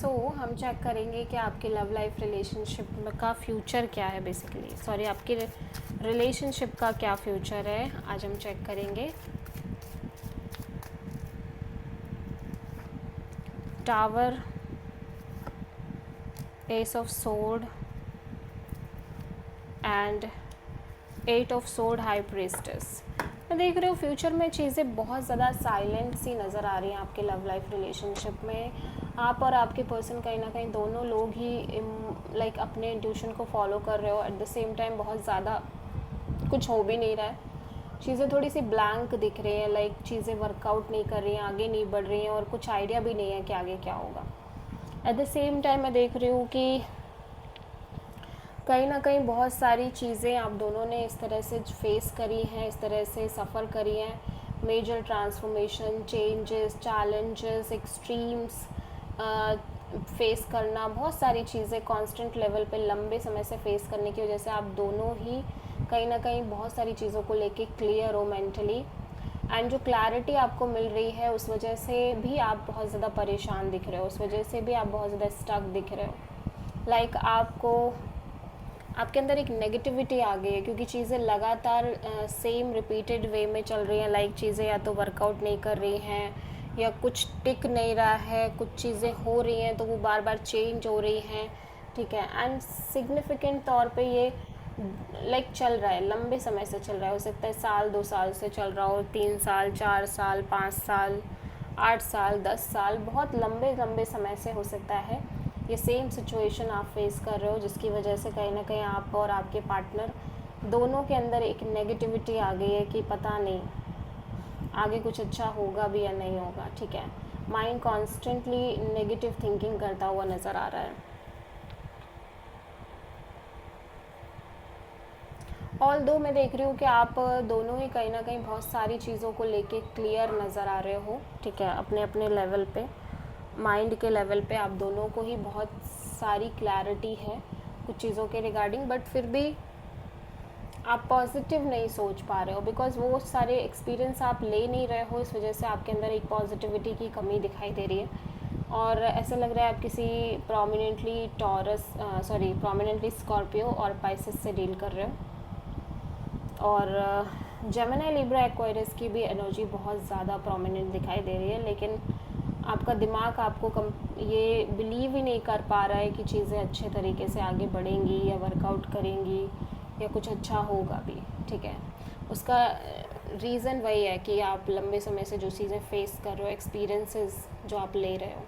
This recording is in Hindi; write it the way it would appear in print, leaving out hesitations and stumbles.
सो हम चेक करेंगे कि आपके लव लाइफ रिलेशनशिप का फ्यूचर क्या है, बेसिकली सॉरी आपके रिलेशनशिप का क्या फ्यूचर है, आज हम चेक करेंगे। Tower, S of sword and 8 of sword, high priestess. मैं देख रही हूँ फ्यूचर में चीज़ें बहुत ज़्यादा साइलेंट सी नज़र आ रही हैं आपके लव लाइफ रिलेशनशिप में। आप और आपके पर्सन कहीं ना कहीं दोनों लोग ही लाइक अपने इंट्यूशन को फॉलो कर रहे हो, एट द सेम टाइम बहुत ज़्यादा कुछ हो भी नहीं रहा है, चीज़ें थोड़ी सी ब्लैंक दिख रही हैं, लाइक चीज़ें वर्कआउट नहीं कर रही हैं, आगे नहीं बढ़ रही हैं और कुछ आइडिया भी नहीं है कि आगे क्या होगा। एट द सेम टाइम मैं देख रही हूँ कि कहीं ना कहीं बहुत सारी चीज़ें आप दोनों ने इस तरह से फेस करी हैं, इस तरह से सफ़र करी हैं, major transformation, changes, challenges, extremes face करना, बहुत सारी चीज़ें कांस्टेंट लेवल पे लंबे समय से फेस करने की वजह से आप दोनों ही कहीं ना कहीं बहुत सारी चीज़ों को लेके क्लियर हो मेंटली, एंड जो क्लैरिटी आपको मिल रही है उस वजह से भी आप बहुत ज़्यादा परेशान दिख रहे हो, उस वजह से भी आप बहुत ज़्यादा स्टक दिख रहे हो। लाइक आपको आपके अंदर एक नेगेटिविटी आ गई है क्योंकि चीज़ें लगातार सेम रिपीटेड वे में चल रही हैं, लाइक चीज़ें या तो वर्कआउट नहीं कर रही हैं या कुछ टिक नहीं रहा है, कुछ चीज़ें हो रही हैं तो वो बार बार चेंज हो रही हैं, ठीक है। एंड सिग्निफिकेंट तौर पे ये लाइक चल रहा है, लंबे समय से चल रहा है, हो सकता है साल 2 साल से चल रहा हो, 3 साल, 4 साल, 5 साल, 8 साल, 10 साल, बहुत लंबे लंबे समय से हो सकता है ये सेम सिचुएशन आप फेस कर रहे हो, जिसकी वजह से कहीं ना कहीं आप और आपके पार्टनर दोनों के अंदर एक नेगेटिविटी आ गई है कि पता नहीं आगे कुछ अच्छा होगा भी या नहीं होगा, ठीक है। माइंड कॉन्स्टेंटली नेगेटिव थिंकिंग करता हुआ नज़र आ रहा है। ऑल दो मैं देख रही हूँ कि आप दोनों ही कहीं ना कहीं बहुत सारी चीज़ों को लेके क्लियर नज़र आ रहे हो, ठीक है, अपने अपने लेवल पे, माइंड के लेवल पे आप दोनों को ही बहुत सारी क्लैरिटी है कुछ चीज़ों के रिगार्डिंग, बट फिर भी आप पॉजिटिव नहीं सोच पा रहे हो बिकॉज वो सारे एक्सपीरियंस आप ले नहीं रहे हो, इस वजह से आपके अंदर एक पॉजिटिविटी की कमी दिखाई दे रही है। और ऐसा लग रहा है आप किसी प्रोमिनेंटली प्रोमिनेंटली स्कॉर्पियो और पाइसेस से डील कर रहे हो, और जेमिनी, लिब्रा, एक्वेरियस की भी एनर्जी बहुत ज़्यादा प्रोमिनेंट दिखाई दे रही है, लेकिन आपका दिमाग आपको ये बिलीव ही नहीं कर पा रहा है कि चीज़ें अच्छे तरीके से आगे बढ़ेंगी या वर्कआउट करेंगी या कुछ अच्छा होगा भी, ठीक है। उसका रीज़न वही है कि आप लंबे समय से जो चीज़ें फेस कर रहे हो, एक्सपीरियंसेस जो आप ले रहे हो,